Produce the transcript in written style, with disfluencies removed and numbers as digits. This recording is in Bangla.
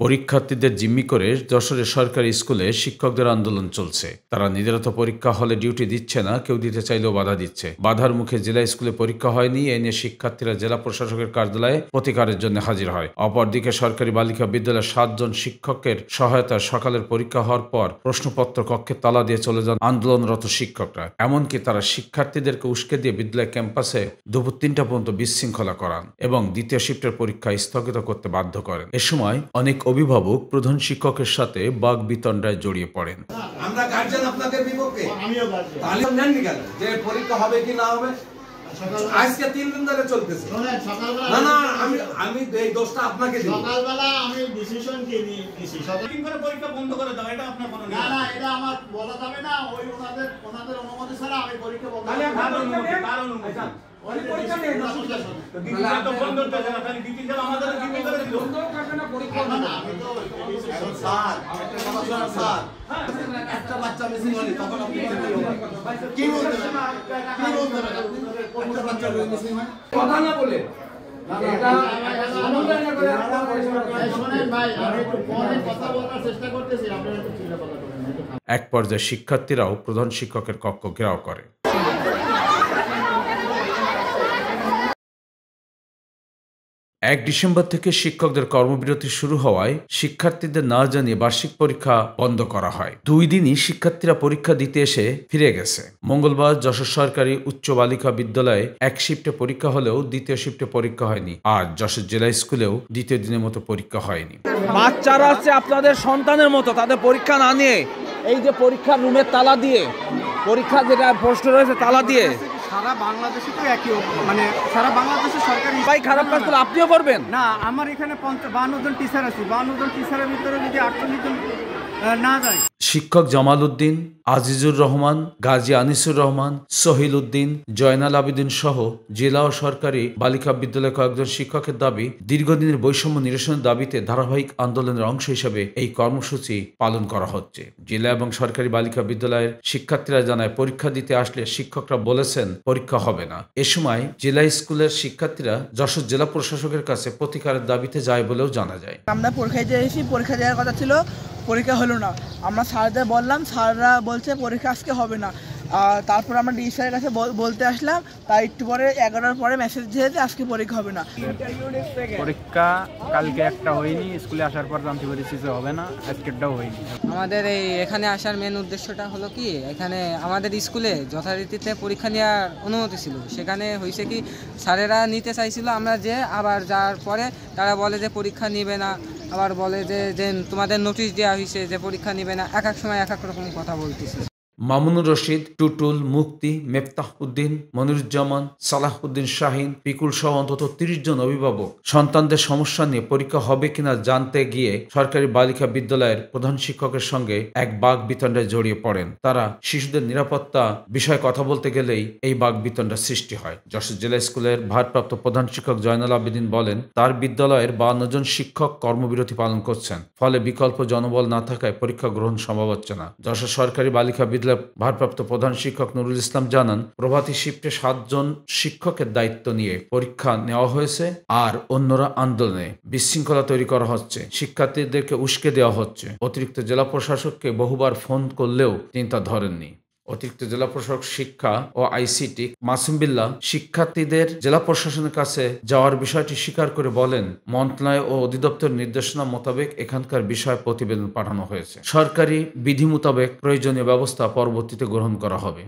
পরীক্ষার্থীদের জিম্মি করে যশোরের সরকারি স্কুলে শিক্ষকদের আন্দোলন চলছে। তারা নির্ধারিত পরীক্ষা হলে ডিউটি দিচ্ছে না, কেউ দিতে চাইলেও বাধা দিচ্ছে। বাধার মুখে জেলা স্কুলে পরীক্ষা হয়নি, এ নিয়ে শিক্ষার্থীরা জেলা প্রশাসকের কার্যালয়ে প্রতিকারের জন্য হাজির হয়। অপরদিকে সরকারি বালিকা বিদ্যালয়ের 7 জন শিক্ষকের সহায়তায় সকালের পরীক্ষা হওয়ার পর প্রশ্নপত্র কক্ষে তালা দিয়ে চলে যান আন্দোলনরত শিক্ষকরা। এমনকি তারা শিক্ষার্থীদেরকে উস্কে দিয়ে বিদ্যালয় ক্যাম্পাসে দুপুর 3টা পর্যন্ত বিশৃঙ্খলা করান এবং দ্বিতীয় শিফটের পরীক্ষা স্থগিত করতে বাধ্য করেন। এ সময় অনেক অভিভাবক প্রধান শিক্ষকের সাথে বাগবিতণ্ডায় জড়িয়ে পড়েন। আমরা গার্জিয়ান আপনাদের বিপক্ষে, আমিও গার্জিয়ান। তাহলে নেননি কেন যে পরীক্ষা হবে কি না হবে? আজকে 3 দিন ধরে চলতেছে। না না, আমি এই দোষটা আপনাকে দিই। সকালবেলা আমি ডিসিশন কি নিয়েছি, সকালদিন করে পরীক্ষা বন্ধ করে দাও, এটা আপনার কোনো না না, এটা আমার বলা যাবে না। ওই ওনাদের অনুমতি ছাড়া আমি পরীক্ষা বন্ধ করব না। কার অনুমতি? ওই পরীক্ষা নেই না, দিদিরা তো বন্ধ করতে না, তাহলে দিদি স্যার আমাদের কি করে দিল? বন্ধ করবে না পরীক্ষা না, আমি তো স্যার একটা কথা স্যার, একটা বাচ্চা মিসিং হলে তখন আপনি কি বলতে কোনটা বাচ্চা মিসিং হয়? কথা না বলে এটা অনুদান করে আপনারা শুনেন ভাই, আমি একটু পরে কথা বলার চেষ্টা করতেছি, আপনারা একটু চিন্তা ভাবনা করেন। এক পর্যায়ে শিক্ষার্থীরাও প্রধান শিক্ষকের কক্ষ ঘেরাও করে। 1 ডিসেম্বর থেকে শিক্ষকদের কর্মবিরতি শুরু হওয়ায় শিক্ষার্থীদের না জানিয়ে বার্ষিক পরীক্ষা বন্ধ করা হয়। 2 দিনই শিক্ষার্থীরা পরীক্ষা দিতে এসে ফিরে গেছে। মঙ্গলবার যশোর সরকারি উচ্চ বালিকা বিদ্যালয়ে 1 শিফটে পরীক্ষা হলেও দ্বিতীয় শিফটে পরীক্ষা হয়নি। আর যশোর জেলা স্কুলেও দ্বিতীয় দিনের মতো পরীক্ষা হয়নি। বাচ্চারা হচ্ছে আপনাদের সন্তানের মতো, তাদের পরীক্ষা না নিয়ে এই যে পরীক্ষার রুমের তালা দিয়ে, পরীক্ষা যেটা প্রশ্ন রয়েছে তালা দিয়ে, সারা বাংলাদেশে তো একই, মানে সারা বাংলাদেশে সরকারি ভাই খারাপ কাজ করলে আপনিও করবেন না। আমার এখানে 52 জন টিচার আছে, 52 জন টিচারের ভিতরে যদি 48 জন না যায়। শিক্ষক জামাল উদ্দিন, আজিজুর রহমান, গাজী আনিসুর রহমান, সহিল উদ্দিন, জয়নাল আবেদিন সহ জেলা ও সরকারি বালিকা বিদ্যালয়ের কয়েকজন শিক্ষকের দাবি, দীর্ঘদিনের বৈষম্য নিরসনের দাবিতে ধারাবাহিক আন্দোলনের অংশ হিসেবে এই কর্মসূচি পালন করা হচ্ছে। জেলা এবং সরকারি বালিকা বিদ্যালয়ের শিক্ষার্থীরা জানায়, পরীক্ষা দিতে আসলে শিক্ষকরা বলেছেন পরীক্ষা হবে না। এ সময় জেলা স্কুলের শিক্ষার্থীরা যশোর জেলা প্রশাসকের কাছে প্রতিকারের দাবিতে যায় বলেও জানা যায়। আমরা পরীক্ষা দিয়ে এসেছি, পরীক্ষা দেওয়ার কথা ছিল, পরীক্ষা হলো না। আমরা স্যারদের বললাম, স্যাররা বলছে পরীক্ষা আজকে হবে না। তারপর আমরা ডি স্যারের কাছে বলতে আসলাম, তাই একটু পরে 11টার পরে মেসেজ দিয়েছে আজকে পরীক্ষা হবে না। পরীক্ষা কালকে একটা হয়নি, স্কুলে আসার পর জানতে পেরেছি যে হবে না, আজকেরটাও হয়নি। আমাদের এখানে আসার মেন উদ্দেশ্যটা হলো কি, এখানে আমাদের স্কুলে যথারীতিতে পরীক্ষা নেওয়ার অনুমতি ছিল, সেখানে হয়েছে কি স্যারেরা নিতে চাইছিল, আমরা যে আবার যাওয়ার পরে তারা বলে যে পরীক্ষা নিবে না, আবার বলে যে তোমাদের নোটিশ দেওয়া হয়েছে যে পরীক্ষা নিবে না। এক এক সময় এক এক রকম কথা বলতেছে। মামুনুর রশিদ, টুটুল, মুক্তি, মেফতাহ উদ্দিন, মনিরুজ্জামান, সালাহ উদ্দিন শাহিন, পিকুল সহ অন্তত 30 জন অভিভাবক সন্তানদের সমস্যা নিয়ে পরীক্ষা হবে কিনা জানতে গিয়ে সরকারি বালিকা বিদ্যালয়ের প্রধান শিক্ষকের সঙ্গে এক বাগবিতণ্ডায় জড়িয়ে পড়েন। তারা শিশুদের নিরাপত্তা বিষয়ে কথা বলতে গেলেই এই বাগবিতণ্ডার সৃষ্টি হয়। যশোর জেলা স্কুলের ভারপ্রাপ্ত প্রধান শিক্ষক জয়নাল আবেদিন বলেন, তার বিদ্যালয়ের 52 জন শিক্ষক কর্মবিরতি পালন করছেন, ফলে বিকল্প জনবল না থাকায় পরীক্ষা গ্রহণ সম্ভব হচ্ছে না। যশোর সরকারি বালিকা বিদ্যালয় ভারপ্রাপ্ত প্রধান শিক্ষক নুরুল ইসলাম জানান, প্রভাতী শিফটে 7 জন শিক্ষকের দায়িত্ব নিয়ে পরীক্ষা নেওয়া হয়েছে, আর অন্যরা আন্দোলনে বিশৃঙ্খলা তৈরি করা হচ্ছে, শিক্ষার্থীদেরকে উস্কে দেওয়া হচ্ছে। অতিরিক্ত জেলা প্রশাসককে বহুবার ফোন করলেও তিনি তা ধরেননি। অতিরিক্ত জেলা প্রশাসক শিক্ষা ও আইসিটি মাসুম বিল্লাহ শিক্ষার্থীদের জেলা প্রশাসনের কাছে যাওয়ার বিষয়টি স্বীকার করে বলেন, মন্ত্রণালয় ও অধিদপ্তর নির্দেশনা মোতাবেক এখানকার বিষয়ে প্রতিবেদন পাঠানো হয়েছে। সরকারি বিধি মোতাবেক প্রয়োজনীয় ব্যবস্থা পরবর্তীতে গ্রহণ করা হবে।